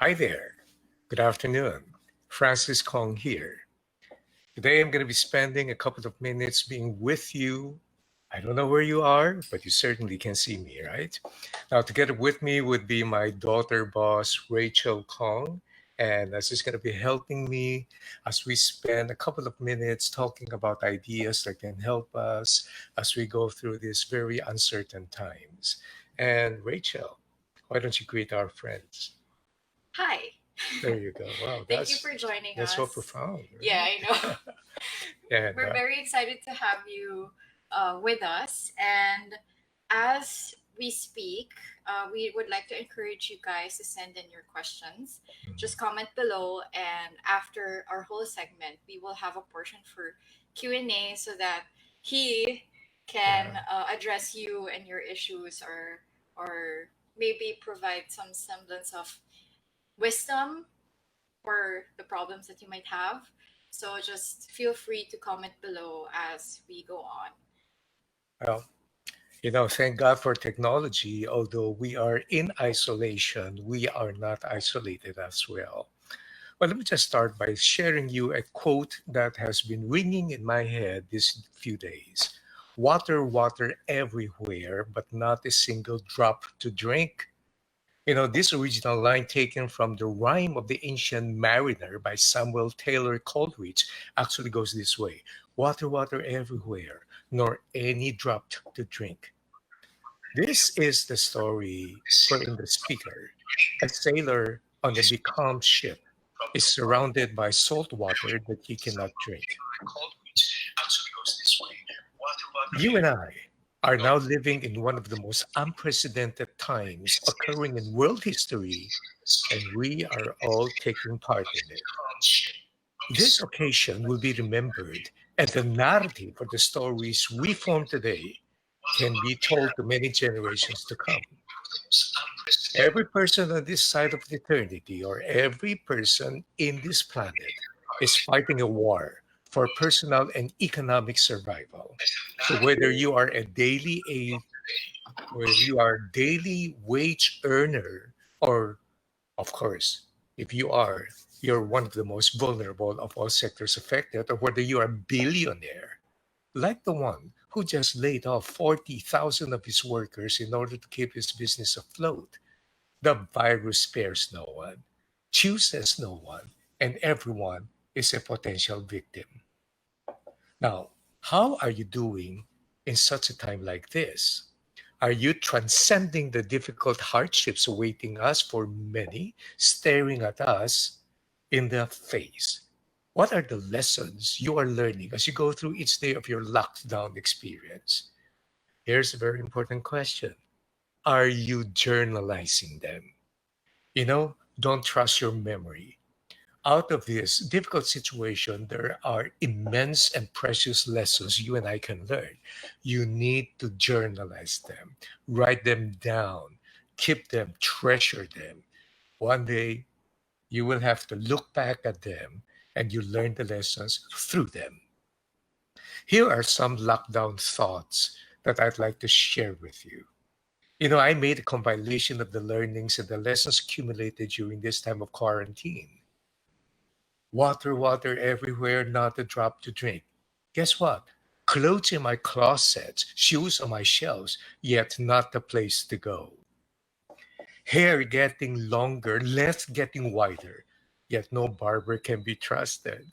Hi there. Good afternoon. Francis Kong here. Today I'm going to be spending a couple of minutes being with you. I don't know where you are, but you certainly can see me, right? Now, together with me would be my daughter boss, Rachel Kong. And she's going to be helping me as we spend a couple of minutes talking about ideas that can help us as we go through these very uncertain times. And Rachel, why don't you greet our friends? Hi. There you go. Wow, Thank you for joining that's so us. profound, Yeah, I know. right? and We're very excited to have you with us. And as we speak, we would like to encourage you guys to send in your questions. Just comment below, and after our whole segment, we will have a portion for Q&A so that he can yeah, address you and your issues, or maybe provide some semblance of wisdom for the problems that you might have. So just feel free to comment below as we go on. well, thank God for technology. Although we are in isolation, we are not isolated as well. Well, let me just start by sharing you a quote that has been ringing in my head these few days. Water, water everywhere, but not a single drop to drink. This original line taken from the Rhyme of the Ancient Mariner by Samuel Taylor Coleridge actually goes this way: water, water everywhere, nor any drop to drink. This is the story wherein the speaker, a sailor on a becalmed ship, is surrounded by salt water that he cannot drink. You and I are now living in one of the most unprecedented times occurring in world history, and we are all taking part in it. This occasion will be remembered, and the narrative for the stories we form today can be told to many generations to come. Every person on this side of eternity, or every person in this planet, is fighting a war for personal and economic survival. So whether you are a daily wage earner, or of course, if you're one of the most vulnerable of all sectors affected, or whether you are a billionaire, like the one who just laid off 40,000 of his workers in order to keep his business afloat. The virus spares no one, chooses no one, and everyone is a potential victim. Now, how are you doing in such a time like this? Are you transcending the difficult hardships awaiting us for many, staring at us in the face? What are the lessons you are learning as you go through each day of your lockdown experience? Here's a very important question: are you journalizing them? Don't trust your memory. Out of this difficult situation, there are immense and precious lessons you and I can learn. You need to journalize them, write them down, keep them, treasure them. One day, you will have to look back at them and you learn the lessons through them. Here are some lockdown thoughts that I'd like to share with you. I made a compilation of the learnings and the lessons accumulated during this time of quarantine. Water, water everywhere, not a drop to drink. Guess what? Clothes in my closet, shoes on my shelves, yet not the place to go. Hair getting longer, length getting wider, yet no barber can be trusted.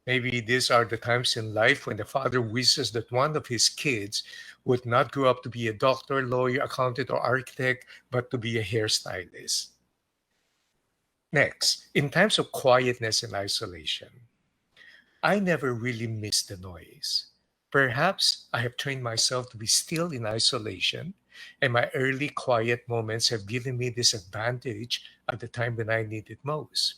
Maybe these are the times in life when the father wishes that one of his kids would not grow up to be a doctor, lawyer, accountant, or architect, but to be a hairstylist. Next, in times of quietness and isolation, I never really miss the noise. Perhaps I have trained myself to be still in isolation, and my early quiet moments have given me this advantage at the time when I need it most.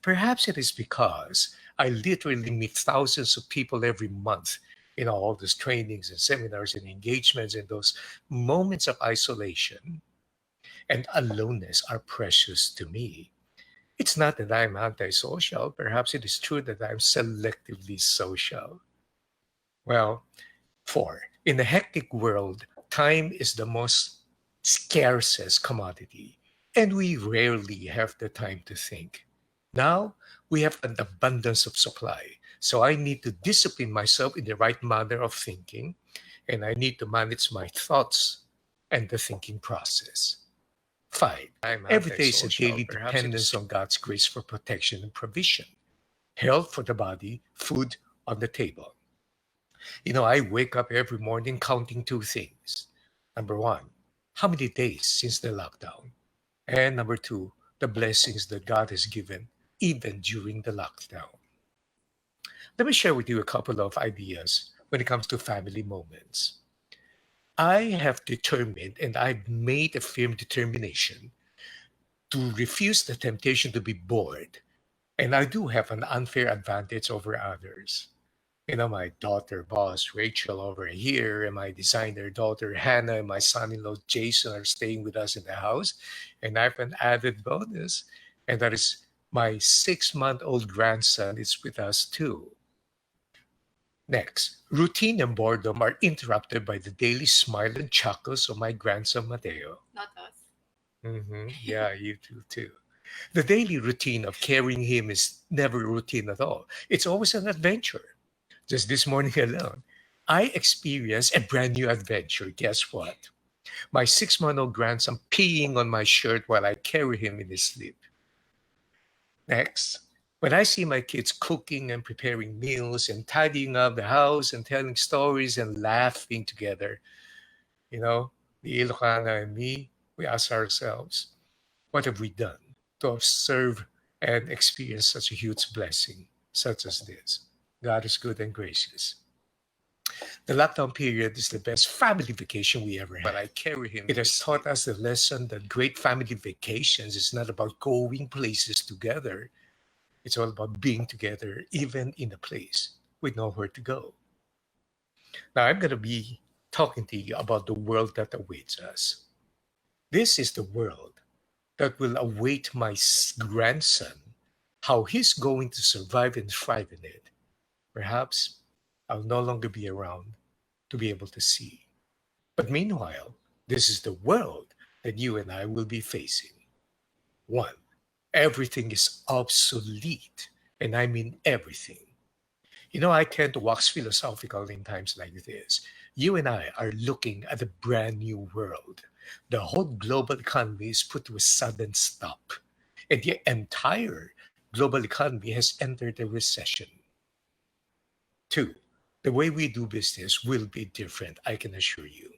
Perhaps it is because I literally meet thousands of people every month in all these trainings and seminars and engagements, and those moments of isolation and aloneness are precious to me. It's not that I'm antisocial. Perhaps it is true that I'm selectively social. Well, four, in a hectic world, time is the most scarcest commodity. And we rarely have the time to think. Now, we have an abundance of supply. So I need to discipline myself in the right manner of thinking, and I need to manage my thoughts and the thinking process. 5. Every day is a daily dependence on God's grace for protection and provision, health for the body, food on the table. I wake up every morning counting two things. Number one, how many days since the lockdown? And number two, the blessings that God has given even during the lockdown. Let me share with you a couple of ideas when it comes to family moments. I have determined and I've made a firm determination to refuse the temptation to be bored. And I do have an unfair advantage over others. My daughter boss Rachel over here, and my designer daughter Hannah, and my son-in-law Jason are staying with us in the house. And I have an added bonus, and that is my 6-month-old grandson is with us too. Next, routine and boredom are interrupted by the daily smile and chuckles of my grandson Mateo. Not us. Yeah, you do too. The daily routine of carrying him is never routine at all. It's always an adventure. Just this morning alone, I experienced a brand new adventure. Guess what? My 6-month-old grandson peeing on my shirt while I carry him in his sleep. Next, when I see my kids cooking and preparing meals and tidying up the house and telling stories and laughing together, you know, the Ilocana and me, we ask ourselves, what have we done to observe and experience such a huge blessing such as this? God is good and gracious. The lockdown period is the best family vacation we ever had. But I carry him. It has taught us the lesson that great family vacations is not about going places together. It's all about being together, even in a place with nowhere to go. Now, I'm going to be talking to you about the world that awaits us. This is the world that will await my grandson, how he's going to survive and thrive in it. Perhaps I'll no longer be around to be able to see. But meanwhile, this is the world that you and I will be facing. One, everything is obsolete, and I mean everything. I tend to wax philosophical in times like this. You and I are looking at a brand new world. The whole global economy is put to a sudden stop, and the entire global economy has entered a recession. Two, the way we do business will be different, I can assure you.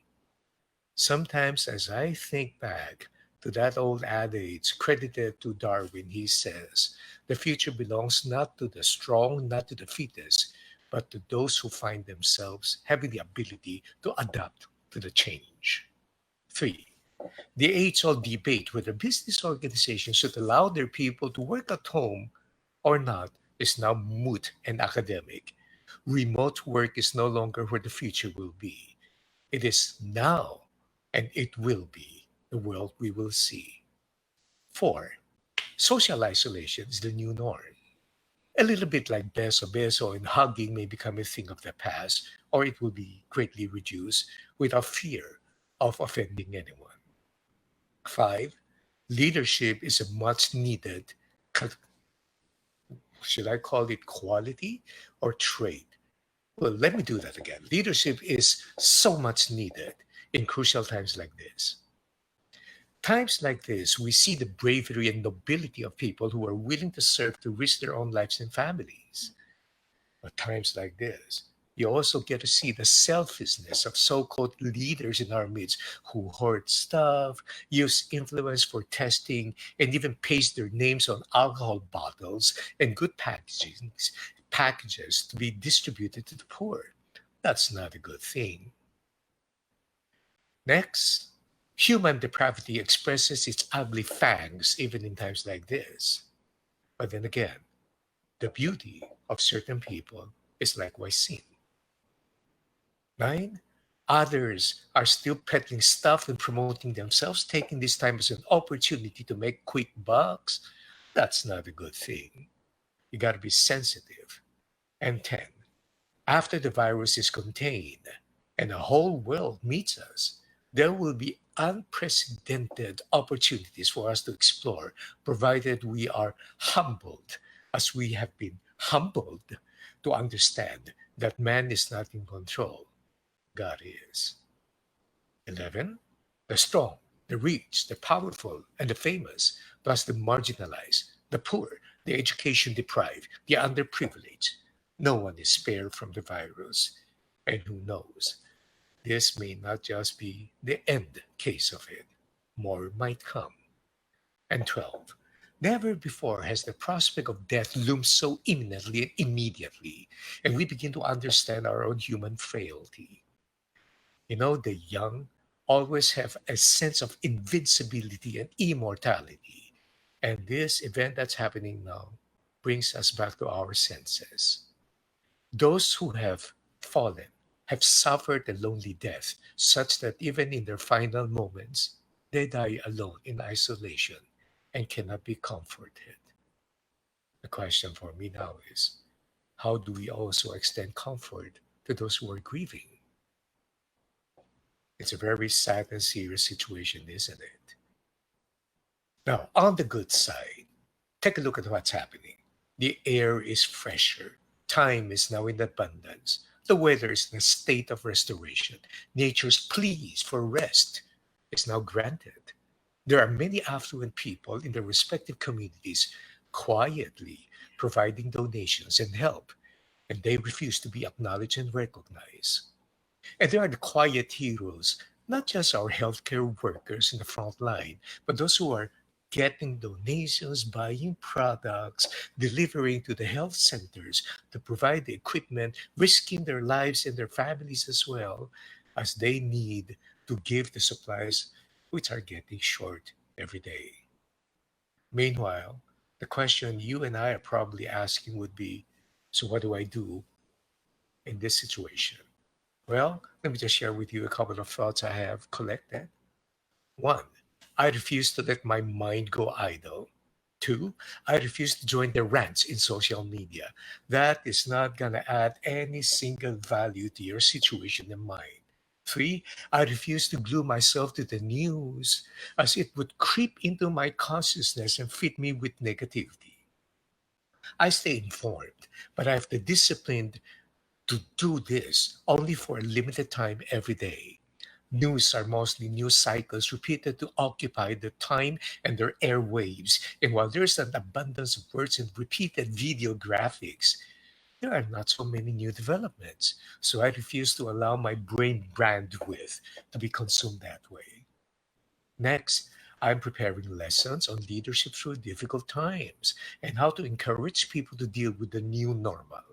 Sometimes, as I think back to that old adage credited to Darwin, he says, the future belongs not to the strong, not to the fittest, but to those who find themselves having the ability to adapt to the change. Three, the age old debate whether business organizations should allow their people to work at home or not is now moot and academic. Remote work is no longer where the future will be. It is now, and it will be the world we will see. Four, social isolation is the new norm. A little bit like beso and hugging may become a thing of the past, or it will be greatly reduced without fear of offending anyone. Five, leadership is a much needed, should I call it quality or trait? Well, let me do that again. Leadership is so much needed in crucial times like this. Times like this, we see the bravery and nobility of people who are willing to serve to risk their own lives and families. But times like this, you also get to see the selfishness of so called leaders in our midst who hoard stuff, use influence for testing, and even paste their names on alcohol bottles and good packages to be distributed to the poor. That's not a good thing. Next, human depravity expresses its ugly fangs even in times like this. But then again, the beauty of certain people is likewise seen. Nine, others are still peddling stuff and promoting themselves, taking this time as an opportunity to make quick bucks. That's not a good thing. You got to be sensitive. And 10, after the virus is contained and the whole world meets us, there will be unprecedented opportunities for us to explore, provided we are humbled, as we have been humbled to understand that man is not in control, God is. 11. The strong, the rich, the powerful, and the famous, plus the marginalized, the poor, the education deprived, the underprivileged. No one is spared from the virus. And who knows, this may not just be the end case of it. More might come. And 12. Never before has the prospect of death loomed so imminently and immediately, and we begin to understand our own human frailty. The young always have a sense of invincibility and immortality. And this event that's happening now brings us back to our senses. Those who have fallen have suffered a lonely death, such that even in their final moments, they die alone in isolation and cannot be comforted. The question for me now is, how do we also extend comfort to those who are grieving? It's a very sad and serious situation, isn't it? Now, on the good side, take a look at what's happening. The air is fresher. Time is now in abundance. The weather is in a state of restoration. Nature's pleas for rest is now granted. There are many affluent people in their respective communities quietly providing donations and help, and they refuse to be acknowledged and recognized. And there are the quiet heroes, not just our healthcare workers in the front line, but those who are getting donations, buying products, delivering to the health centers to provide the equipment, risking their lives and their families as well, as they need to give the supplies which are getting short every day. Meanwhile, the question you and I are probably asking would be, so what do I do in this situation? Well, let me just share with you a couple of thoughts I have collected. One, I refuse to let my mind go idle. Two, I refuse to join the rants in social media. That is not going to add any single value to your situation and mine. Three, I refuse to glue myself to the news as it would creep into my consciousness and feed me with negativity. I stay informed, but I have the discipline to do this only for a limited time every day. News are mostly news cycles repeated to occupy the time and their airwaves. And while there's an abundance of words and repeated video graphics, there are not so many new developments. So I refuse to allow my brain bandwidth to be consumed that way. Next, I'm preparing lessons on leadership through difficult times and how to encourage people to deal with the new normal.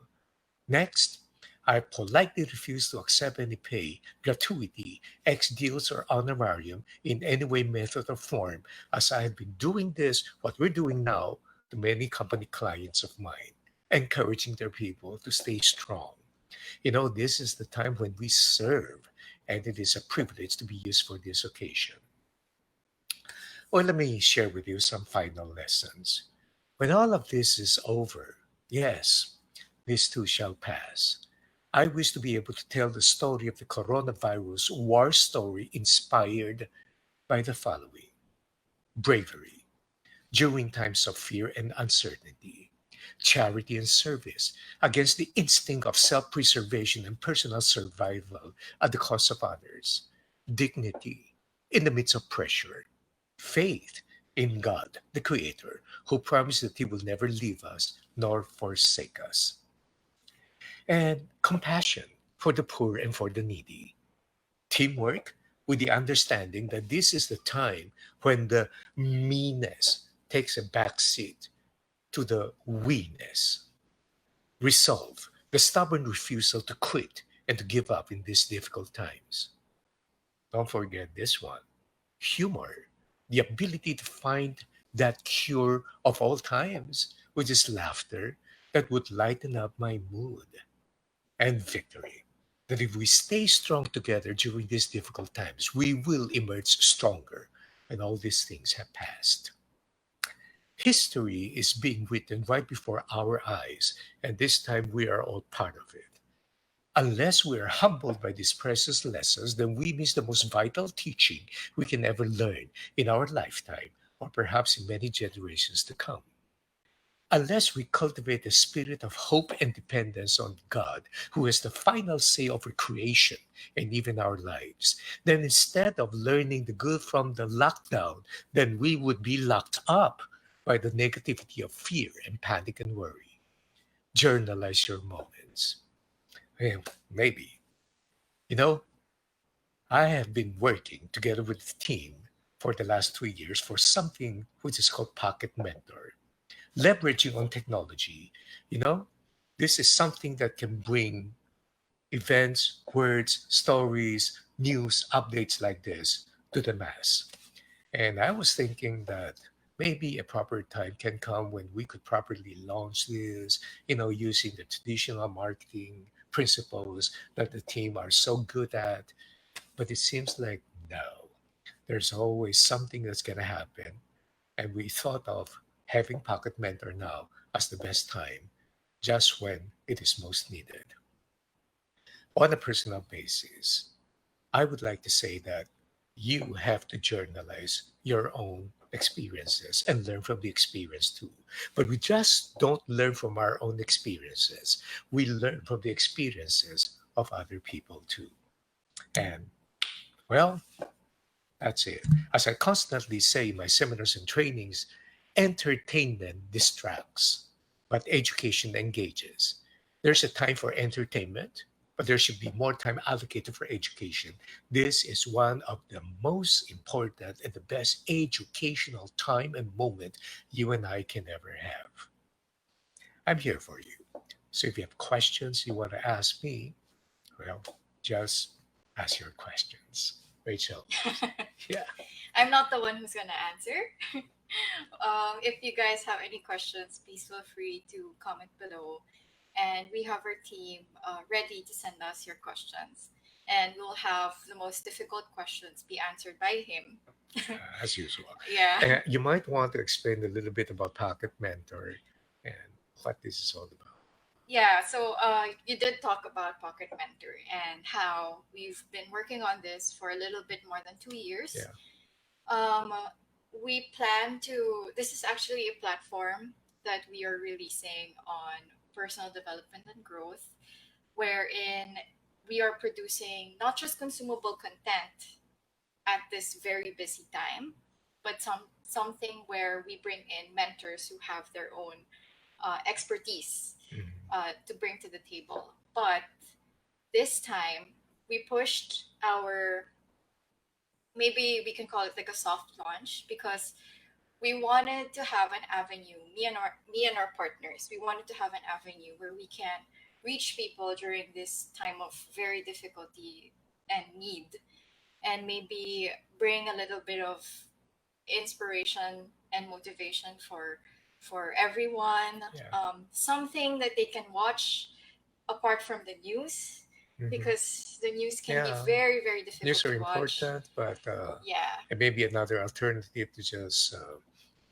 Next, I politely refuse to accept any pay, gratuity, ex deals, or honorarium in any way, method, or form, as I have been doing this, what we're doing now, to many company clients of mine, encouraging their people to stay strong. This is the time when we serve, and it is a privilege to be used for this occasion. Well, let me share with you some final lessons. When all of this is over, yes, this too shall pass. I wish to be able to tell the story of the coronavirus war story inspired by the following: bravery during times of fear and uncertainty, charity and service against the instinct of self preservation and personal survival at the cost of others, dignity in the midst of pressure, faith in God, the Creator, who promised that He will never leave us nor forsake us, and compassion for the poor and for the needy. Teamwork with the understanding that this is the time when the meanness takes a back seat to the we-ness. Resolve, the stubborn refusal to quit and to give up in these difficult times. Don't forget this one: humor, the ability to find that cure of all times, which is laughter that would lighten up my mood, and victory. That if we stay strong together during these difficult times, we will emerge stronger when all these things have passed. History is being written right before our eyes, and this time we are all part of it. Unless we are humbled by these precious lessons, then we miss the most vital teaching we can ever learn in our lifetime, or perhaps in many generations to come. Unless we cultivate a spirit of hope and dependence on God, who has the final say over creation and even our lives, then instead of learning the good from the lockdown, then we would be locked up by the negativity of fear and panic and worry. Journalize your moments. Eh, maybe. You know, I have been working together with the team for the last 3 years for something which is called Pocket Mentor. Leveraging on technology, you know, this is something that can bring events, words, stories, news, updates like this to the mass. And I was thinking that maybe a proper time can come when we could properly launch this, using the traditional marketing principles that the team are so good at. But it seems like no, there's always something that's going to happen. And we thought of having Pocket Mentor now as the best time, just when it is most needed. On a personal basis, I would like to say that you have to journalize your own experiences and learn from the experience too. But we just don't learn from our own experiences. We learn from the experiences of other people too. And well, that's it. As I constantly say in my seminars and trainings, entertainment distracts, but education engages. There's a time for entertainment, but there should be more time allocated for education. This is one of the most important and the best educational time and moment you and I can ever have. I'm here for you. So if you have questions you want to ask me, well, just ask your questions. Rachel. Yeah. I'm not the one who's gonna answer. If you guys have any questions, please feel free to comment below, and we have our team ready to send us your questions, and we'll have the most difficult questions be answered by him. As usual. Yeah. You might want to explain a little bit about Pocket Mentor and what this is all about. Yeah, so you did talk about Pocket Mentor and how we've been working on this for a little bit more than 2 years. Yeah. Um, we plan to, this is actually a platform that we are releasing on personal development and growth, wherein we are producing not just consumable content at this very busy time, but something where we bring in mentors who have their own expertise Mhm. to bring to the table. But this time, we pushed our, maybe we can call it like a soft launch, because we wanted to have an avenue, me and our partners, we wanted to have an avenue where we can reach people during this time of very difficulty and need, and maybe bring a little bit of inspiration and motivation for everyone, Yeah. something that they can watch apart from the news, Mhm. because the news can be Yeah. very, very News difficult are to watch. important, but Yeah. it may be another alternative to just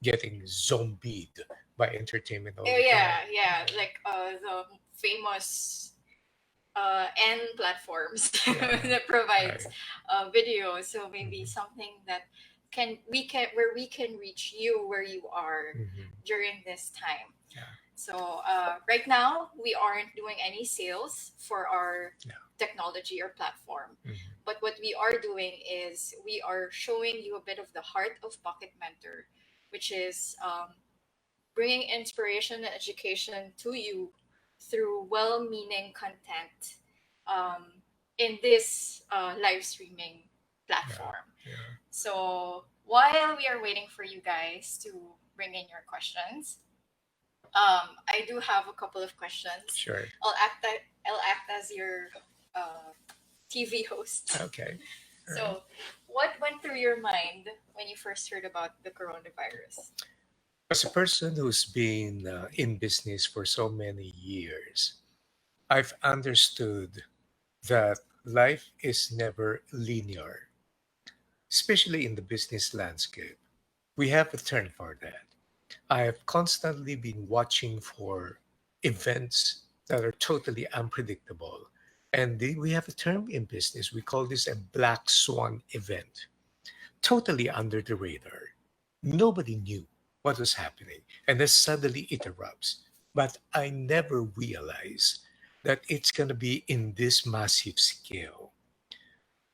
getting zombied by entertainment all Oh, the time. yeah, yeah, like the famous N platforms Yeah. that provides Right. video. So maybe Mhm. something that we can reach you where you are Mhm. during this time. Yeah. So right now we aren't doing any sales for our Yeah. technology or platform. Mhm. But what we are doing is we are showing you a bit of the heart of Pocket Mentor, which is bringing inspiration and education to you through well-meaning content um, in this live streaming Yeah. platform. Yeah. So while we are waiting for you guys to bring in your questions, I do have a couple of questions. Sure. I'll act as your TV host. Okay. All right. So, what went through your mind when you first heard about the coronavirus? As a person who's been in business for so many years, I've understood that life is never linear, especially in the business landscape. We have a term for that. I have constantly been watching for events that are totally unpredictable. And we have a term in business. We call this a black swan event, totally under the radar. Nobody knew what was happening. And then suddenly it erupts. But I never realized that it's going to be in this massive scale.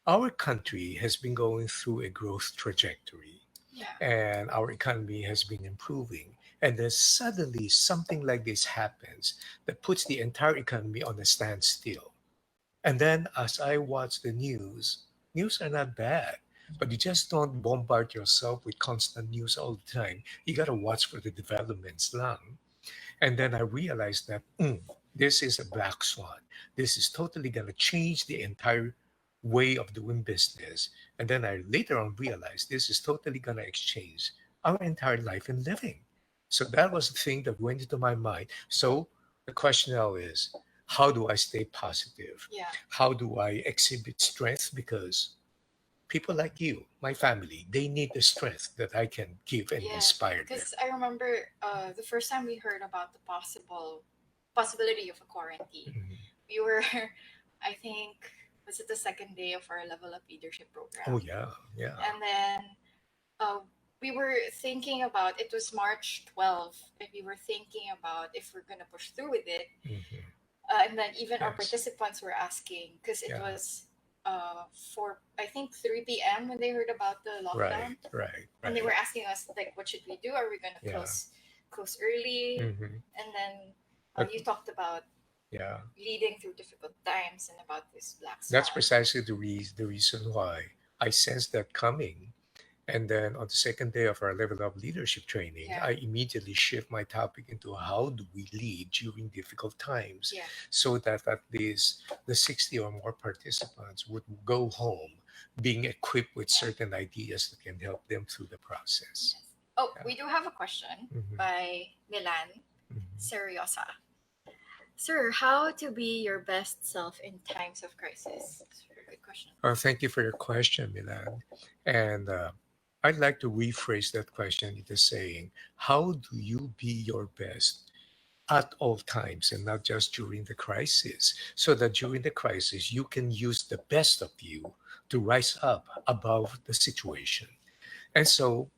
Our country has been going through a growth trajectory, Yeah. and our economy has been improving. And then suddenly something like this happens that puts the entire economy on a standstill. And then as I watch the news are not bad, but you just don't bombard yourself with constant news all the time. You got to watch for the developments lang. And then I realized that this is a black swan. This is totally going to change the entire way of doing business. And then I later on realized this is totally going to exchange our entire life and living. So that was the thing that went into my mind. So the question now is, how do I stay positive? Yeah. How do I exhibit strength? Because people like you, my family, they need the strength that I can give and Yes, inspire them. because I remember the first time we heard about the possibility of a quarantine. Mhm. We were, I think, was it the second day of our Level Up Leadership Oh program, yeah, yeah. and then uh, we were thinking about, it was March 12th, and we were thinking about if we're gonna push through with it. Mhm. And then even our Yes. participants were asking because it Yeah. was for I think 3 p.m. when they heard about the Right. lockdown, Right. and they Right. were asking us like, what should we do? Are we gonna Yeah. close early? Hmm. And then you But talked about yeah, leading through difficult times and about this black that's swan. precisely the reason why I sensed that coming. And then on the second day of our level up leadership training, Yeah, I immediately shift my topic into how do we lead during difficult times, yeah. so that at least the 60 or more participants would go home being equipped with certain ideas that can help them through the process. Yes. Oh, Yeah. we do have a question Hmm. by Milan Hmm. Seriosa. Sir, how to be your best self in times of crisis? It's a very good question. Thank you for your question, Milan. And I'd like to rephrase that question into saying, how do you be your best at all times and not just during the crisis? So that during the crisis, you can use the best of you to rise up above the situation. And so,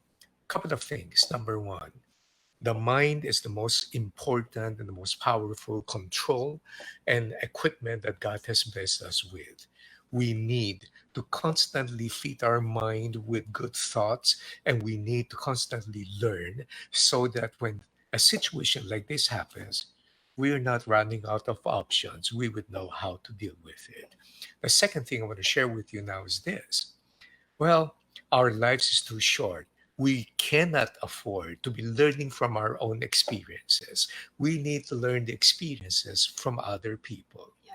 a couple of things. Number one, the mind is the most important and the most powerful control and equipment that God has blessed us with. We need to constantly feed our mind with good thoughts, and we need to constantly learn so that when a situation like this happens, we're not running out of options. We would know how to deal with it. The second thing I want to share with you now is this. Well, our lives is too short. We cannot afford to be learning from our own experiences. We need to learn the experiences from other people. Yeah.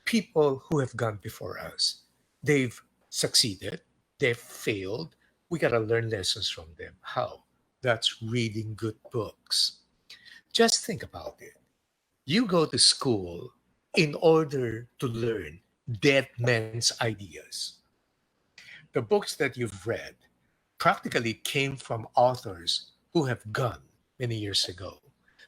People who have gone before us. They've succeeded, they've failed. We got to learn lessons from them. How? That's reading good books. Just think about it. You go to school in order to learn dead men's ideas. The books that you've read practically came from authors who have gone many years ago.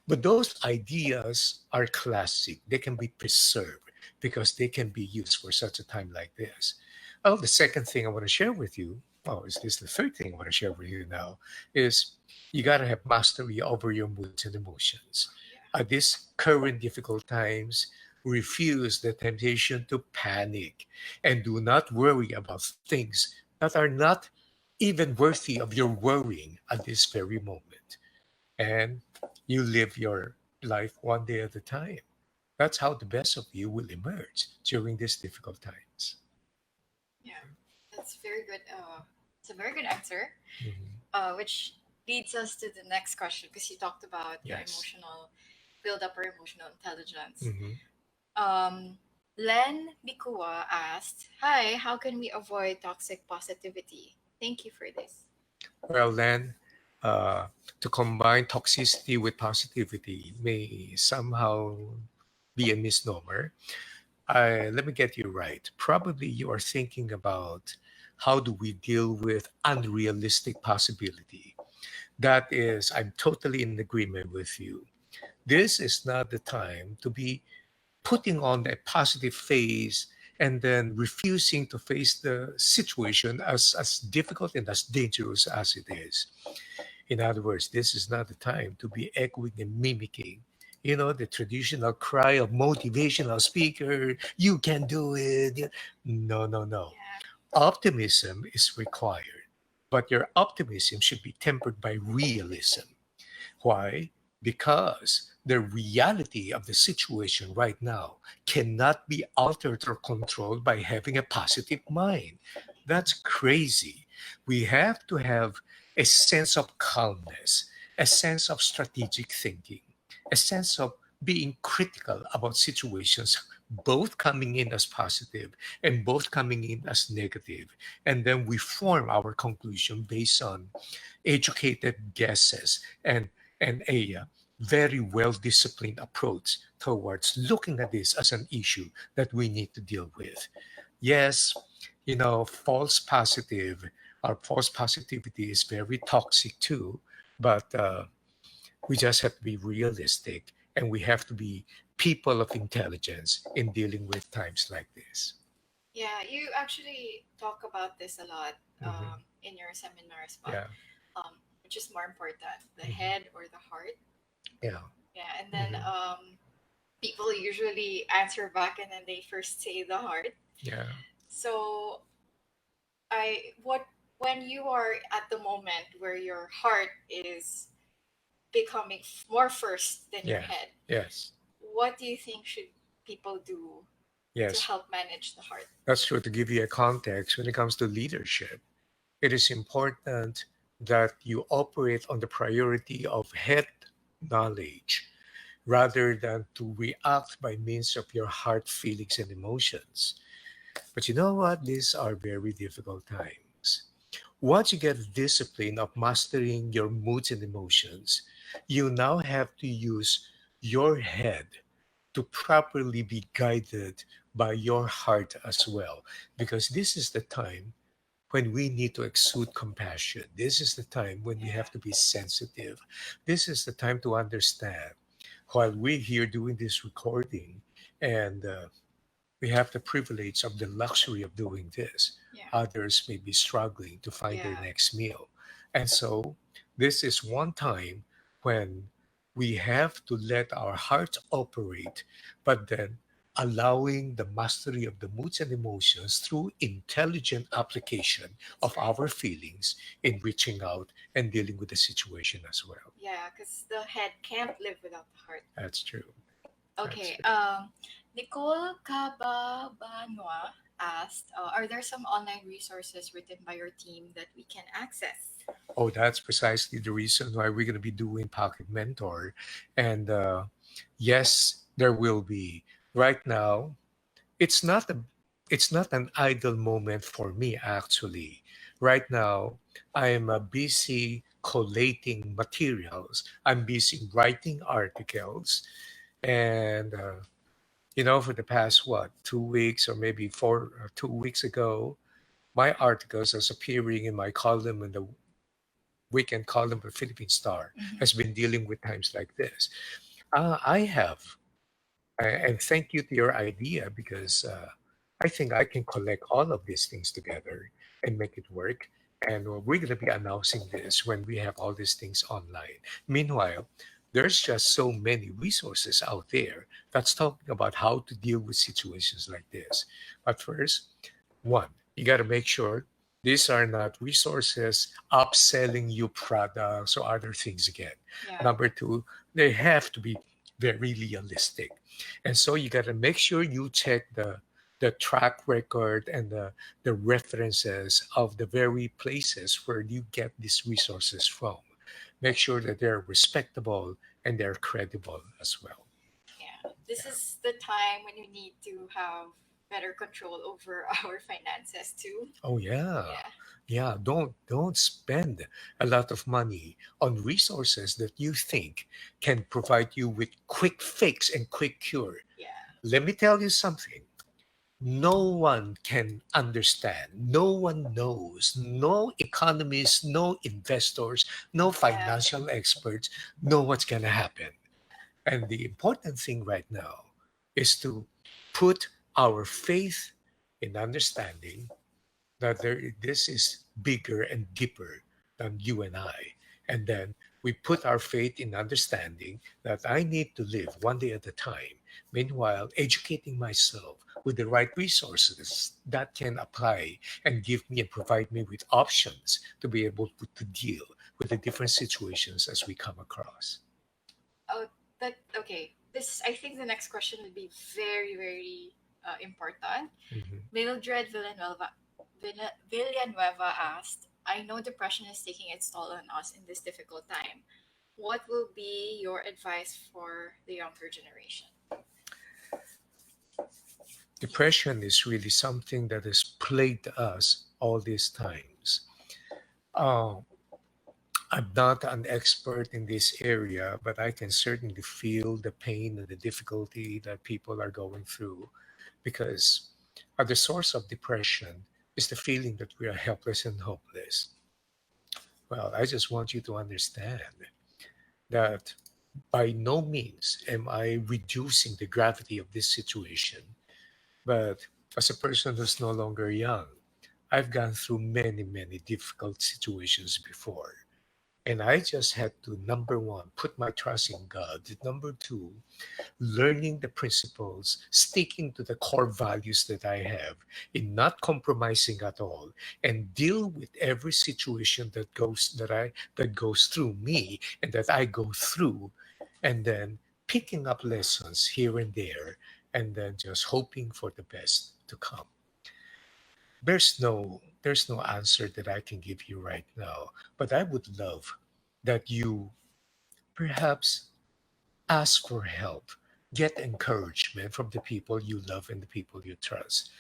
But those ideas are classic. They can be preserved because they can be used for such a time like this. Well, the second thing I want to share with you, oh, is this the third thing I want to share with you now, is you got to have mastery over your moods and emotions. Yeah. At these current difficult times, refuse the temptation to panic and do not worry about things that are not even worthy of your worrying at this very moment. And you live your life one day at a time. That's how the best of you will emerge during these difficult times. Yeah, that's very good. It's a very good answer. Mhm. Which leads us to the next question because you talked about your Yes. emotional build up or emotional intelligence. Hmm. Um, Len Bikua asked, "Hi, how can we avoid toxic positivity? Thank you for this." Well, then, uh, to combine toxicity with positivity may somehow be a misnomer. Let me get you right. Probably you are thinking about how do we deal with unrealistic possibility. That is, I'm totally in agreement with you. This is not the time to be putting on a positive face and then refusing to face the situation as difficult and as dangerous as it is. In other words, this is not the time to be echoing and mimicking, the traditional cry of motivational speaker, you can do it. No, no, no. Yeah. Optimism is required, but your optimism should be tempered by realism. Why? Because the reality of the situation right now cannot be altered or controlled by having a positive mind. That's crazy. We have to have a sense of calmness, a sense of strategic thinking, a sense of being critical about situations, both coming in as positive and both coming in as negative. And then we form our conclusion based on educated guesses and a very well disciplined approach towards looking at this as an issue that we need to deal with. Yes, false positive or false positivity is very toxic too, but we just have to be realistic and we have to be people of intelligence in dealing with times like this. Yeah, you actually talk about this a lot Mhm. in your seminars, but Yeah. which is more important, the Mhm. head or the heart? Yeah. Yeah, and then Mhm. people usually answer back and then they first say the heart. Yeah. So I what when you are at the moment where your heart is becoming more first than your Yeah. head, Yes. what do you think should people do to Yes. help manage the heart? That's true. To give you a context, when it comes to leadership, it is important that you operate on the priority of head knowledge rather than to react by means of your heart feelings and emotions. But you know what? These are very difficult times. Once you get the discipline of mastering your moods and emotions, you now have to use your head to properly be guided by your heart as well. Because this is the time when we need to exude compassion. This is the time when we Yeah. have to be sensitive. This is the time to understand. While we're here doing this recording and we have the privilege of the luxury of doing this. Yeah. Others may be struggling to find their Yeah. next meal. And so, this is one time when we have to let our hearts operate, but then allowing the mastery of the moods and emotions through intelligent application That's of right. our feelings in reaching out and dealing with the situation as well. Yeah, because the head can't live without the heart. That's true. That's Okay. true. Nicole Cababanwa asked, "Are there some online resources written by your team that we can access?" Oh, that's precisely the reason why we're going to be doing Pocket Mentor. And yes, there will be. Right now, it's not a it's not an idle moment for me actually. Right now, I am busy collating materials. I'm busy writing articles, and for the past 2 weeks or maybe 2 weeks ago, my articles is appearing in my column in the weekend column of the Philippine Star Mhm. has been dealing with times like this. I have, and thank you to your idea because I think I can collect all of these things together and make it work. And we're going to be announcing this when we have all these things online. Meanwhile, there's just so many resources out there that's talking about how to deal with situations like this. But first, one, you got to make sure these are not resources upselling you products or other things again. Yeah. Number two, they have to be very realistic. And so you got to make sure you check the track record and the references of the very places where you get these resources from. Make sure that they're respectable and they're credible as well. Yeah. This is the time when you need to have better control over our finances too. Oh yeah. Yeah. Yeah, don't spend a lot of money on resources that you think can provide you with quick fix and quick cure. Yeah. Let me tell you something. No one can understand, no one knows, no economists, no investors, no Yeah. financial experts know what's going to happen. And the important thing right now, is to put our faith in understanding that this is bigger and deeper than you and I. And then we put our faith in understanding that I need to live one day at a time. Meanwhile, educating myself with the right resources that can apply and give me and provide me with options to be able to deal with the different situations as we come across. Oh, that okay. This I think the next question would be very, very important. Mhm. Mildred Villanueva asked, "I know depression is taking its toll on us in this difficult time. What will be your advice for the younger generation?" Depression is really something that has plagued us all these times. Uh, I'm not an expert in this area, but I can certainly feel the pain and the difficulty that people are going through because at the source of depression is the feeling that we are helpless and hopeless. Well, I just want you to understand that by no means am I reducing the gravity of this situation, but as a person who's no longer young, I've gone through many, many difficult situations before. And I just had to, number one, put my trust in God. Number two, learning the principles, sticking to the core values that I have, in not compromising at all, and deal with every situation that goes through me and that I go through, and then picking up lessons here and there, and then just hoping for the best to come. There's no answer that I can give you right now, but I would love that you perhaps ask for help, get encouragement from the people you love and the people you trust.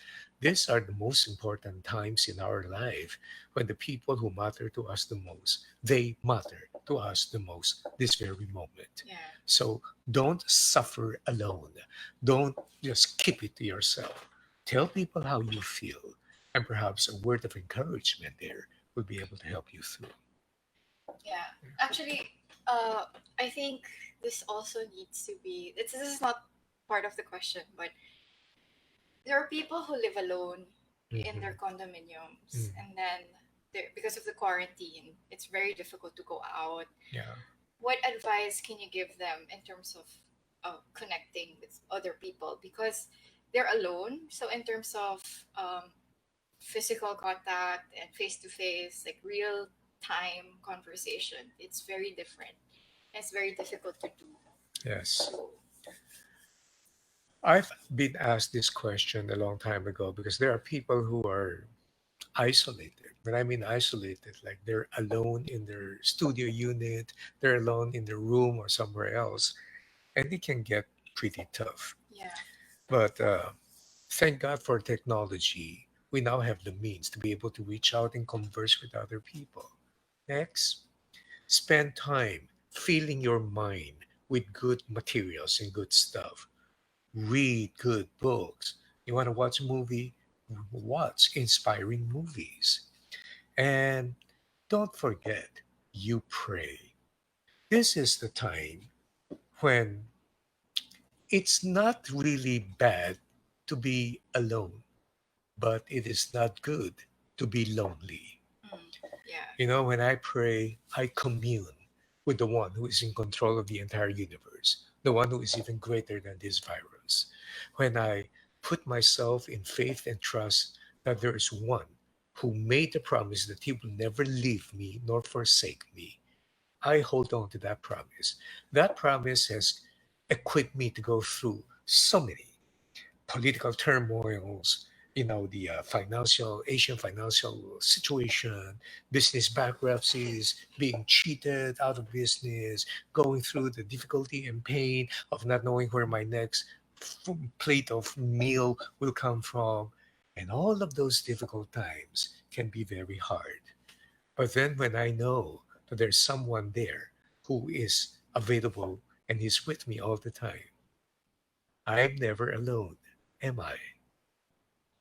These are the most important times in our life when the people who matter to us the most, they matter to us the most this very moment. Yeah. So don't suffer alone. Don't just keep it to yourself. Tell people how you feel, and perhaps a word of encouragement there will be able to help you through. Yeah. Actually, I think this also needs to be. This is not part of the question, but there are people who live alone in Mhm. their condominiums, Mhm. and then because of the quarantine, it's very difficult to go out. Yeah. What advice can you give them in terms of connecting with other people because they're alone? So in terms of physical contact and face to face, like real time conversation, it's very different. It's very difficult to do. Yes. So I've been asked this question a long time ago because there are people who are isolated. When I mean isolated, like they're alone in their studio unit, they're alone in their room or somewhere else, and it can get pretty tough. yeah, But thank God for technology. We now have the means to be able to reach out and converse with other people. Next, spend time filling your mind with good materials and good stuff. Read good books. You want to watch a movie? Watch inspiring movies. And don't forget, you pray. This is the time when it's not really bad to be alone, but it is not good to be lonely. mm, yeah, When I pray, I commune with the one who is in control of the entire universe, the one who is even greater than this virus. When I put myself in faith and trust that there is one who made the promise that he will never leave me nor forsake me, I hold on to that promise. That promise has equipped me to go through so many political turmoils, the Asian financial situation, business bankruptcies, being cheated out of business, going through the difficulty and pain of not knowing where my next plate of meal will come from. And all of those difficult times can be very hard. But then when I know that there's someone there who is available and is with me all the time, I'm never alone, am I?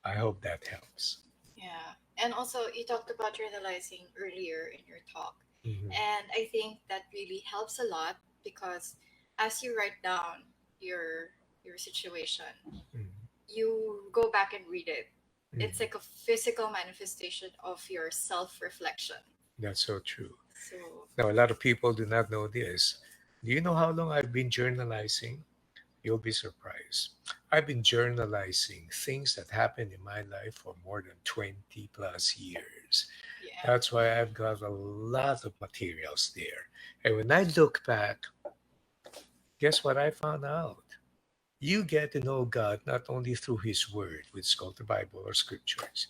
I hope that helps. yeah. And also, you talked about journalizing earlier in your talk, Mhm. and I think that really helps a lot because as you write down your your situation, Mm, you go back and read it. mm. It's like a physical manifestation of your self reflection. That's so true. So, Now, a lot of people do not know this. Do you know how long I've been journalizing? You'll be surprised. I've been journalizing things that happened in my life for more than 20 plus years. yeah. That's why I've got a lot of materials there. And when I look back, guess what I found out? You get to know God not only through His Word, which is called the Bible or Scriptures.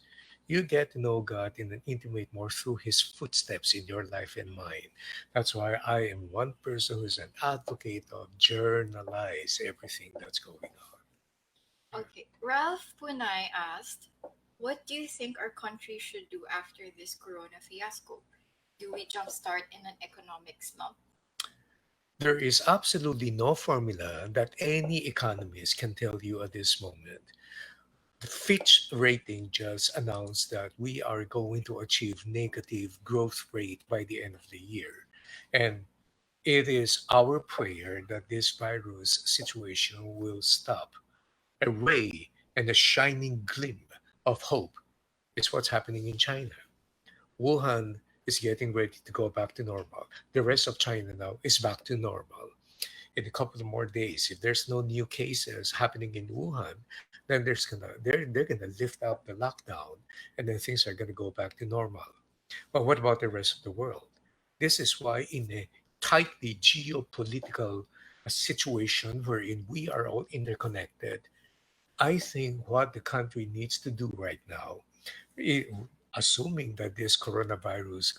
You get to know God in an intimate more through His footsteps in your life and mine. That's why I am one person who's an advocate of journalize everything that's going on. Okay. Ralph Punai asked, what do you think our country should do after this corona fiasco? Do we jumpstart in an economic slump? There is absolutely no formula that any economist can tell you at this moment. The Fitch rating just announced that we are going to achieve negative growth rate by the end of the year. And it is our prayer that this virus situation will stop. A ray and a shining gleam of hope is what's happening in China. Wuhan is getting ready to go back to normal. The rest of China now is back to normal. In a couple of more days, if there's no new cases happening in Wuhan, then they're gonna lift up the lockdown, and then things are gonna go back to normal. But what about the rest of the world? This is why, in a tightly geopolitical situation wherein we are all interconnected, I think what the country needs to do right now, i- assuming that this coronavirus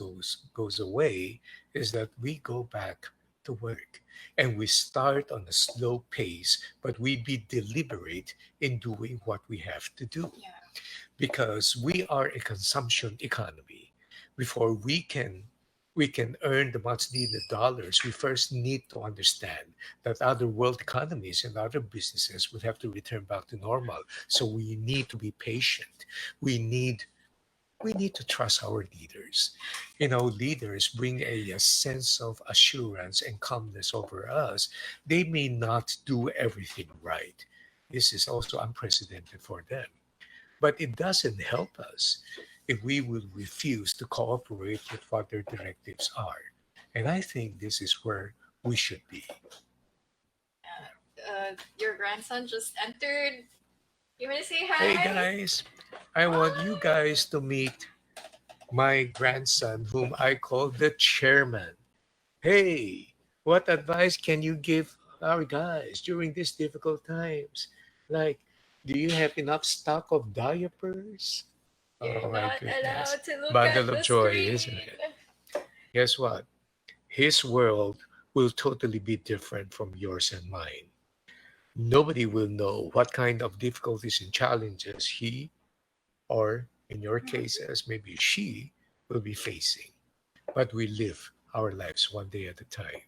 goes away, is that we go back to work and we start on a slow pace, but we be deliberate in doing what we have to do Yeah. because we are a consumption economy. Before we can earn the much needed dollars, we first need to understand that other world economies and other businesses will have to return back to normal. So we need to be patient. We need we need to trust our leaders. Leaders bring a sense of assurance and calmness over us. They may not do everything right. This is also unprecedented for them, but it doesn't help us if we will refuse to cooperate with what their directives are. And I think this is where we should be. Your grandson just entered. You want to say Hey hi? guys, I want you Hi. guys to meet my grandson, whom I call the chairman. Hey, what advice can you give our guys during these difficult times? Like, do you have enough stock of diapers? You're Oh my not goodness. allowed to look Bundle at of the joy, isn't screen. it? Guess what? His world will totally be different from yours and mine. Nobody will know what kind of difficulties and challenges he, or in your cases, maybe she, will be facing. But we live our lives one day at a time.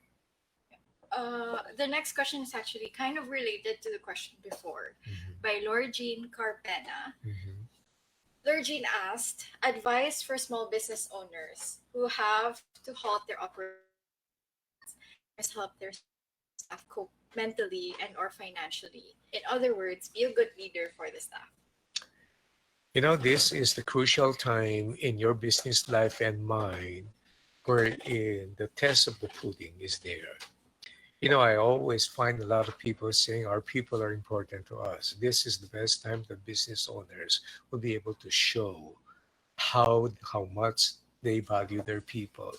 The next question is actually kind of related to the question before Mhm, by Lord Jean Carpena. mhm. Lord Jean asked advice for small business owners who have to halt their operations and sometimes help their staff cope mentally and or financially. In other words, be a good leader for the staff. This is the crucial time in your business life and mine wherein the test of the pudding is there. I always find a lot of people saying our people are important to us. This is the best time that business owners will be able to show how much they value their people.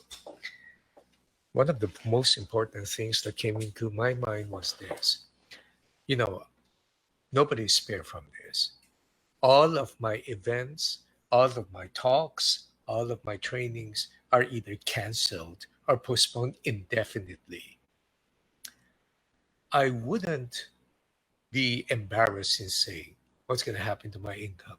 One of the most important things that came into my mind was this. You know, nobody's spared from this. All of my events, all of my talks, all of my trainings are either canceled or postponed indefinitely. I wouldn't be embarrassed in saying what's going to happen to my income,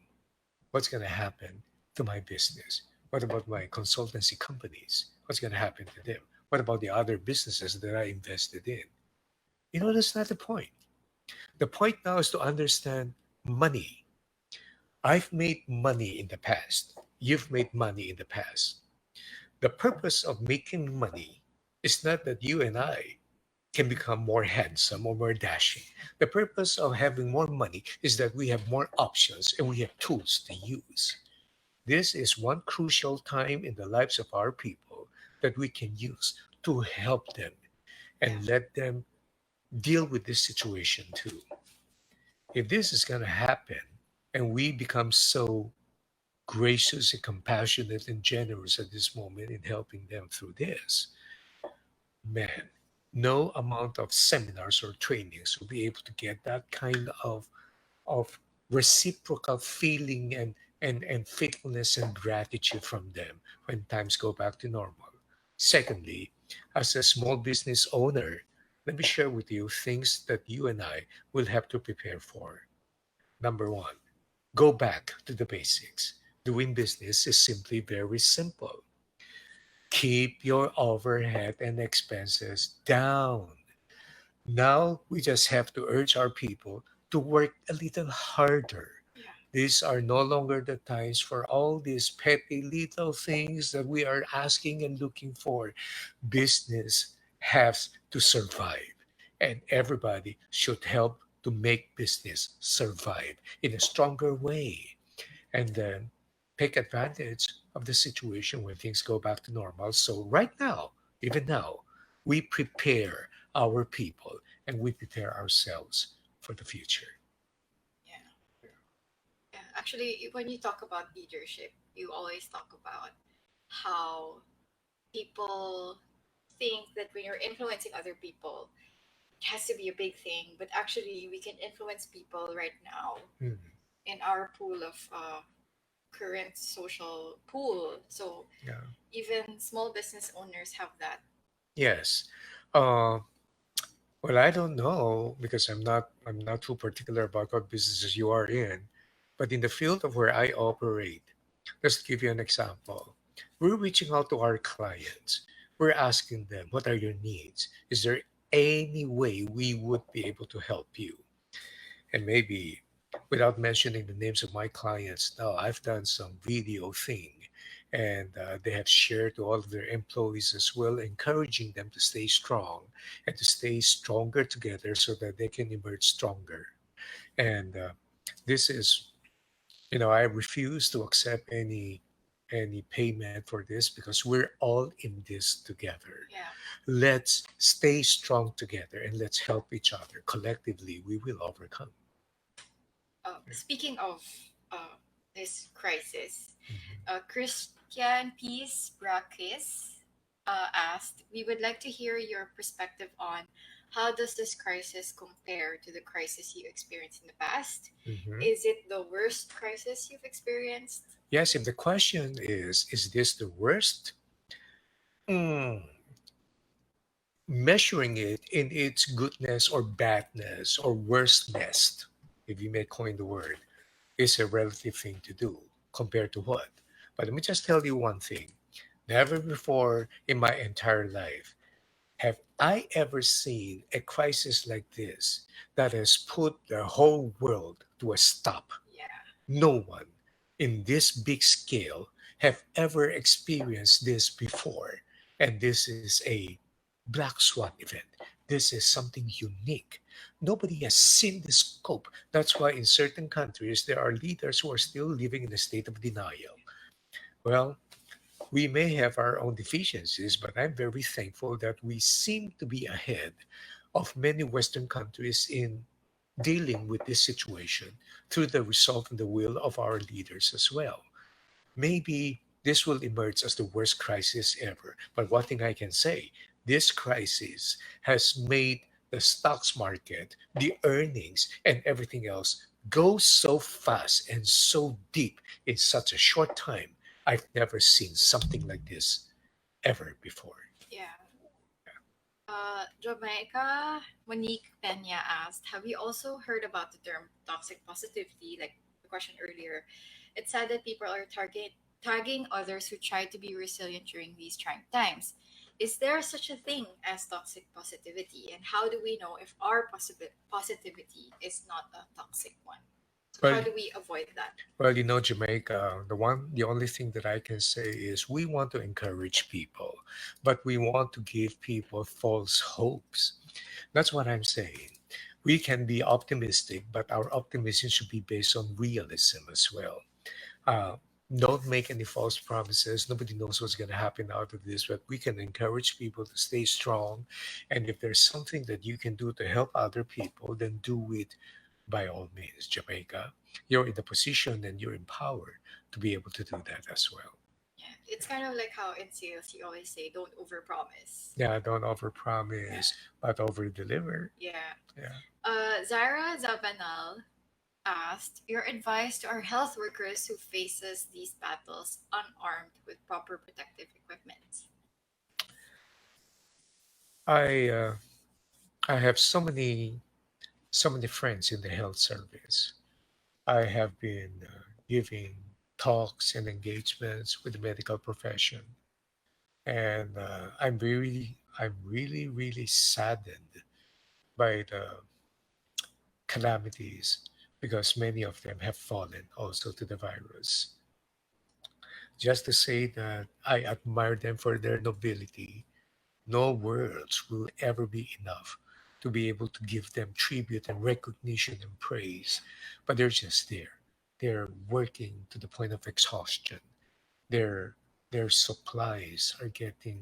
what's going to happen to my business, what about my consultancy companies, what's going to happen to them, what about the other businesses that I invested in. That's not the point. The point now is to understand money. I've made money in the past. You've made money in the past. The purpose of making money is not that you and I can become more handsome or more dashing. The purpose of having more money is that we have more options and we have tools to use. This is one crucial time in the lives of our people that we can use to help them Yeah. and let them deal with this situation too. If this is going to happen and we become so gracious and compassionate and generous at this moment in helping them through this, man, no amount of seminars or trainings will be able to get that kind of reciprocal feeling and faithfulness and gratitude from them when times go back to normal. Secondly, as a small business owner, let me share with you things that you and I will have to prepare for. Number one, go back to the basics. Doing business is simply very simple. Keep your overhead and expenses down. Now we just have to urge our people to work a little harder. Yeah. These are no longer the times for all these petty little things that we are asking and looking for. Business has to survive, and everybody should help to make business survive in a stronger way, and then take advantage of the situation when things go back to normal. So, right now, even now, we prepare our people and we prepare ourselves for the future. Yeah. Yeah. Actually, when you talk about leadership, you always talk about how people think that when you're influencing other people, it has to be a big thing. But actually, we can influence people right now Hmm. in our pool of current social pool. So Yeah. even small business owners have that. Yes. Uh, well, I don't know because I'm not too particular about what businesses you are in, but in the field of where I operate, let's give you an example. We're reaching out to our clients. We're asking them, what are your needs? Is there any way we would be able to help you? And maybe without mentioning the names of my clients, now I've done some video thing and they have shared to all of their employees as well, encouraging them to stay strong and to stay stronger together so that they can emerge stronger. And this is, I refuse to accept any payment for this because we're all in this together. Yeah. Let's stay strong together and let's help each other. Collectively, we will overcome. Speaking of uh, this crisis, Mhm. Christian Peace Brakis asked, "We would like to hear your perspective on how does this crisis compare to the crisis you experienced in the past? Mhm. Is it the worst crisis you've experienced?" Yes, if the question is this the worst? Mm, Measuring it in its goodness or badness or worstness, if you may coin the word, is a relative thing to do compared to what? But let me just tell you one thing. Never before in my entire life have I ever seen a crisis like this that has put the whole world to a stop. Yeah. No one in this big scale have ever experienced this before. And this is a black swan event. This is something unique. Nobody has seen the scope. That's why in certain countries there are leaders who are still living in a state of denial. Well, we may have our own deficiencies, but I'm very thankful that we seem to be ahead of many Western countries in dealing with this situation through the resolve and the will of our leaders as well. Maybe this will emerge as the worst crisis ever, but one thing I can say, this crisis has made the stocks market, the earnings, and everything else go so fast and so deep in such a short time. I've never seen something like this ever before. Yeah. Jamaica Monique Pena asked, "Have you also heard about the term toxic positivity?" Like the question earlier, it's sad that people are tagging others who try to be resilient during these trying times. Is there such a thing as toxic positivity, and how do we know if our positivity is not a toxic one? So how Well, do we avoid that? Jamaica, the only thing that I can say is we want to encourage people, but we want to give people false hopes. That's what I'm saying. We can be optimistic, but our optimism should be based on realism as well. Uh, don't make any false promises. Nobody knows what's going to happen out of this, but we can encourage people to stay strong. And if there's something that you can do to help other people, then do it by all means, Jamaica. You're in the position and you're empowered to be able to do that as well. Yeah, it's kind of like how in sales you always say, "Don't overpromise." Yeah, don't Yeah, overpromise, but overdeliver. yeah. Yeah. Zara Zabanal asked your advice to our health workers who faces these battles unarmed with proper protective equipment. I uh, I have so many friends in the health service. I have been giving talks and engagements with the medical profession, and I'm really saddened by the calamities because many of them have fallen also to the virus. Just to say that I admire them for their nobility. No words will ever be enough to be able to give them tribute and recognition and praise, but they're just there. They're working to the point of exhaustion. Their their supplies are getting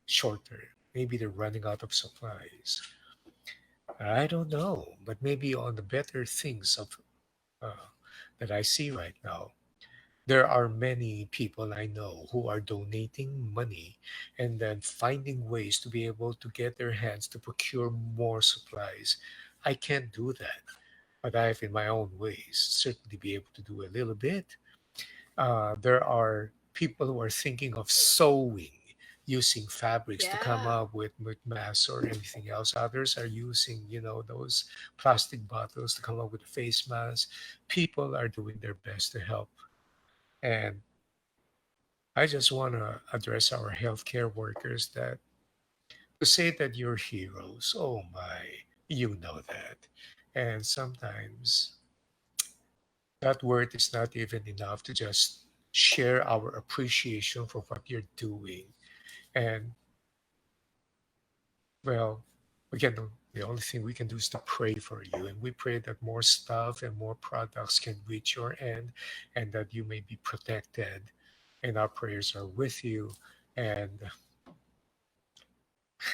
shorter. Maybe they're running out of supplies. I don't know, but maybe on the better things of uh, that I see right now, there are many people I know who are donating money and then finding ways to be able to get their hands to procure more supplies. I can't do that, but I've, in my own ways, certainly be able to do a little bit. There are people who are thinking of sewing using fabrics to come Yeah. up with masks or anything else. Others are using, those plastic bottles to come up with a face mask. People are doing their best to help. And I just want to address our healthcare workers that to say that you're heroes, oh my, you know that. And sometimes that word is not even enough to just share our appreciation for what you're doing. And well, again, the only thing we can do is to pray for you. And we pray that more stuff and more products can reach your end and that you may be protected. And our prayers are with you. And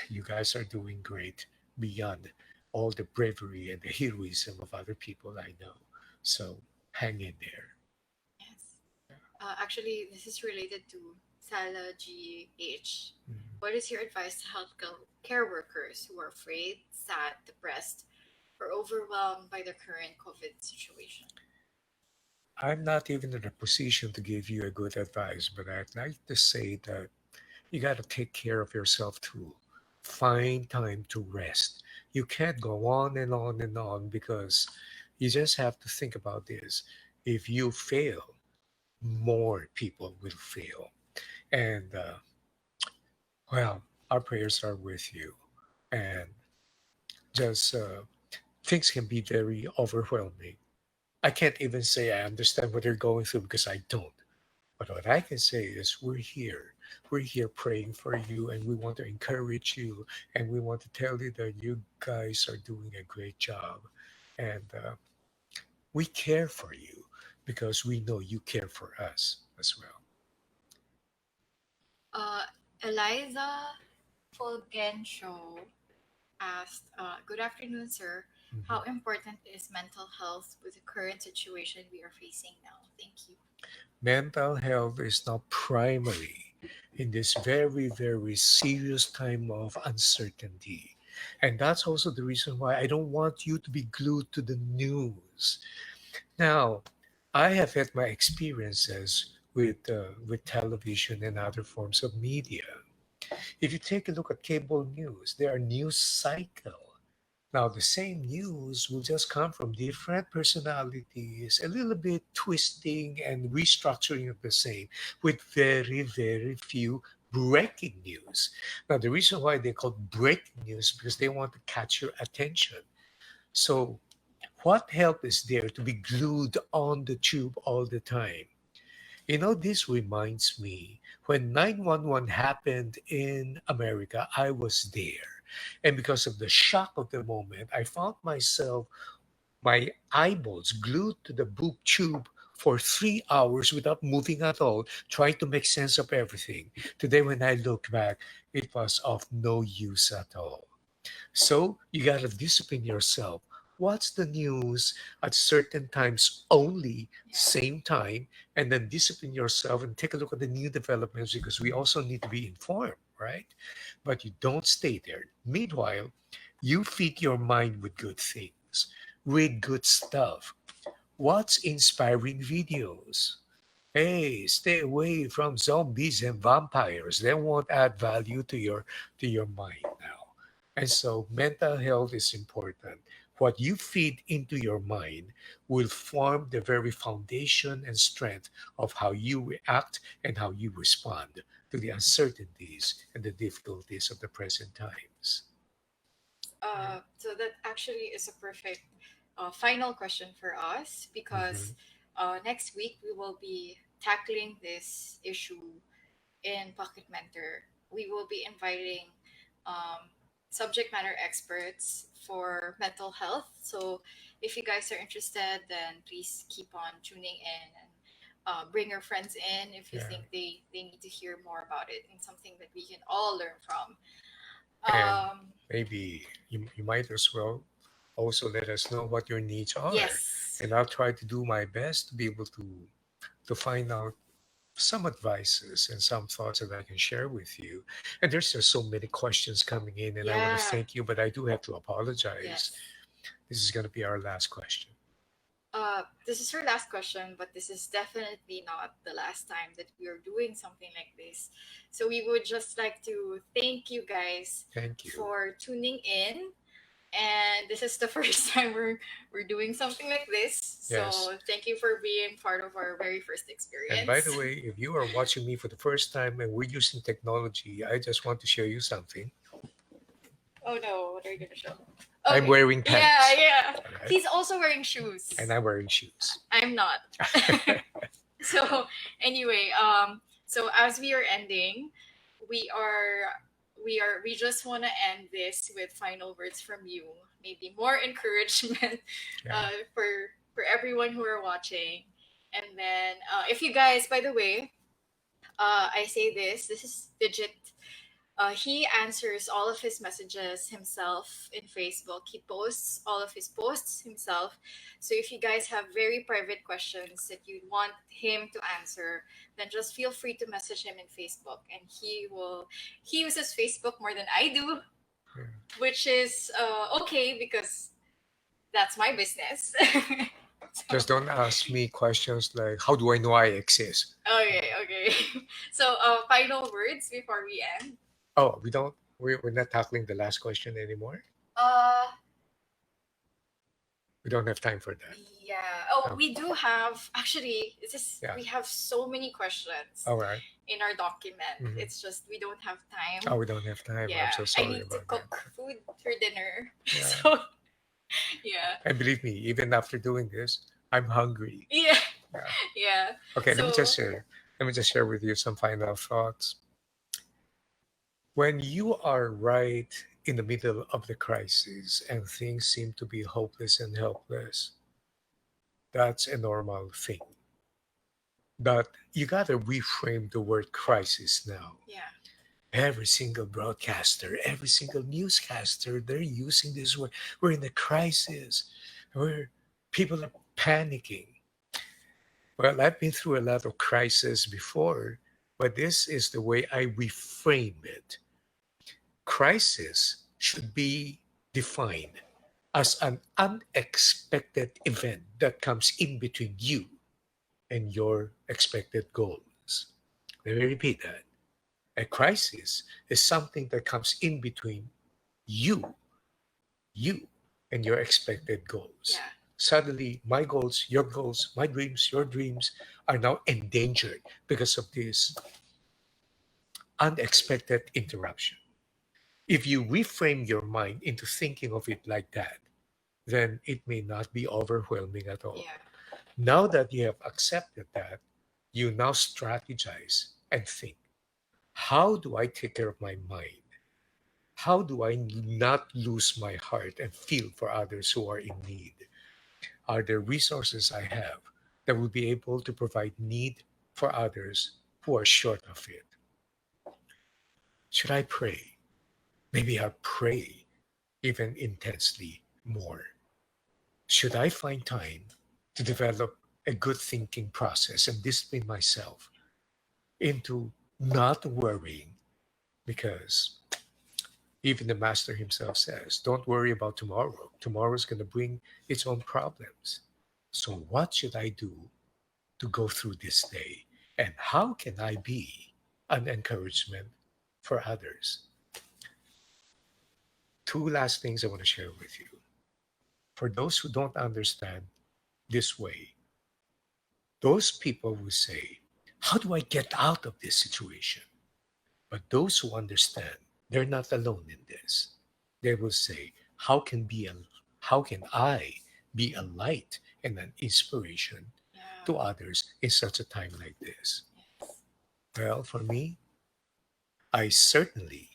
you guys are doing great beyond all the bravery and the heroism of other people I know. So hang in there. Yes. Actually, this is related to Sala GH. Mhm. What is your advice to care workers who are afraid, sad, depressed, or overwhelmed by the current COVID situation? I'm not even in a position to give you a good advice, but I'd like to say that you got to take care of yourself too. Find time to rest. You can't go on and on and on because you just have to think about this. If you fail, more people will fail. And well, our prayers are with you. And just things can be very overwhelming. I can't even say I understand what you're going through because I don't. But what I can say is we're here. We're here praying for you and we want to encourage you and we want to tell you that you guys are doing a great job. And we care for you because we know you care for us as well. Uh, Eliza Fulgencio asked, "Good afternoon, sir. Mhm. How important is mental health with the current situation we are facing now? Thank you." Mental health is now primary in this very, very serious time of uncertainty. And that's also the reason why I don't want you to be glued to the news. Now, I have had my experiences with television and other forms of media. If you take a look at cable news, there are news cycles. Now, the same news will just come from different personalities, a little bit twisting and restructuring of the same, with very, very few breaking news. Now, the reason why they call breaking news because they want to catch your attention. So, what help is there to be glued on the tube all the time? This reminds me when 911 happened in America, I was there. And because of the shock of the moment, I found myself, my eyeballs glued to the boob tube for 3 hours without moving at all, trying to make sense of everything. Today, when I look back, it was of no use at all. So you gotta discipline yourself. What's the news at certain times only, Yeah. same time, and then discipline yourself and take a look at the new developments because we also need to be informed, right? But you don't stay there. Meanwhile, you feed your mind with good things, read good stuff, watch inspiring videos. Hey, stay away from zombies and vampires. They won't add value to your mind now. And so mental health is important. What you feed into your mind will form the very foundation and strength of how you react and how you respond to the uncertainties and the difficulties of the present times. So that actually is a perfect final question for us Mhm. because next week we will be tackling this issue in Pocket Mentor. We will be inviting um, subject matter experts for mental health. So if you guys are interested, then please keep on tuning in and bring your friends in if you Yeah. think they need to hear more about it and something that we can all learn from. And Um, maybe you might as well also let us know what your needs are. yes. And I'll try to do my best to be able to find out some advices and some thoughts that I can share with you. And there's just so many questions coming in, and I want to Yeah. thank you, but I do have to apologize. Yes. This is going to be our last question. This is your last question, but this is definitely not the last time that we are doing something like this. So we would just like to thank you guys Thank you. for tuning in. And this is the first time we're doing something like this. Yes. So thank you for being part of our very first And by experience. the way, if you are watching me for the first time and we're using technology, I just want to show you something. Oh no, what are you gonna show? I'm Okay. wearing Yeah, pants. yeah. All right. He's also wearing shoes. And I'm wearing shoes. I'm not. So anyway, so as we are ending, we are we just want to end this with final words from you, maybe more encouragement Yeah. for everyone who are watching. And then if you guys, by the way, I say this is Digit. He answers all of his messages himself in Facebook. He posts all of his posts himself. So if you guys have very private questions that you want him to answer, then just feel free to message him in Facebook, and he uses Facebook more than I do, Yeah. which is okay because that's my business. So, Just don't ask me questions like, how do I know I exist? okay. So final words before we end. Oh, we're not tackling the last question anymore. Uh, We don't have time for that. Yeah. Oh, Oh, we do have actually. yeah. We have so many questions All right. in our document. Mhm. It's just we don't have Oh, time. we don't have time. I'm Yeah, so I sorry need to about that. cook food for dinner. Yeah. So yeah, And believe me, even after doing this, I'm hungry. yeah, Yeah. yeah. Okay, let me So just share. Let me just share with you some final thoughts. When you are right in the middle of the crisis and things seem to be hopeless and helpless, that's a normal thing. But you gotta reframe the word crisis now. yeah, Every single broadcaster, every single newscaster, they're using this word. We're in a crisis. Where people are panicking. Well, I've been through a lot of crises before, but this is the way I reframe it. Crisis should be defined as an unexpected event that comes in between you and your expected goals. Let me repeat that. A crisis is something that comes in between you, you, and your expected goals. yeah, Suddenly, my goals, my dreams, your dreams are now endangered because of this unexpected interruption. If you reframe your mind into thinking of it like that, then it may not be overwhelming at all. yeah, Now that you have accepted that, you now strategize and think, how do I take care of my mind? How do I not lose my heart and feel for others who are in need? Are there resources I have that will be able to provide need for others who are short of it? Should I pray? Maybe I'll pray even intensely more. Should I find time to develop a good thinking process and discipline myself into not worrying? Because even the master himself says, don't worry about tomorrow. Tomorrow is going to bring its own problems. So, what should I do to go through this day? And how can I be an encouragement for others? Two last things I want to share with you. For those who don't understand this way, those people will say, how do I get out of this situation? But those who understand, they're not alone in this. They will say, how can I be a light and an inspiration Yeah. to others in such a time like this? Yes. Well, for me, I certainly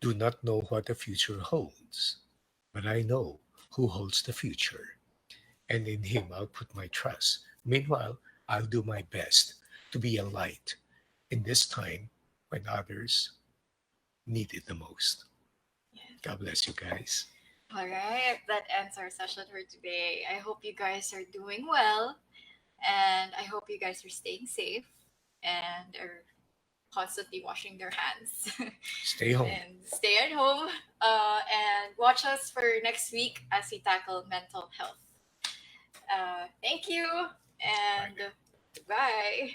do not know what the future holds, but I know who holds the future, and in him I'll put my trust. Meanwhile, I'll do my best to be a light in this time when others need it the most. Yes. God bless you guys. All right, that ends our session for today. I hope you guys are doing well, and I hope you guys are staying safe and are constantly washing their hands Stay home. and stay at home. And watch us for next week as we tackle mental health. Thank you Bye and now. bye.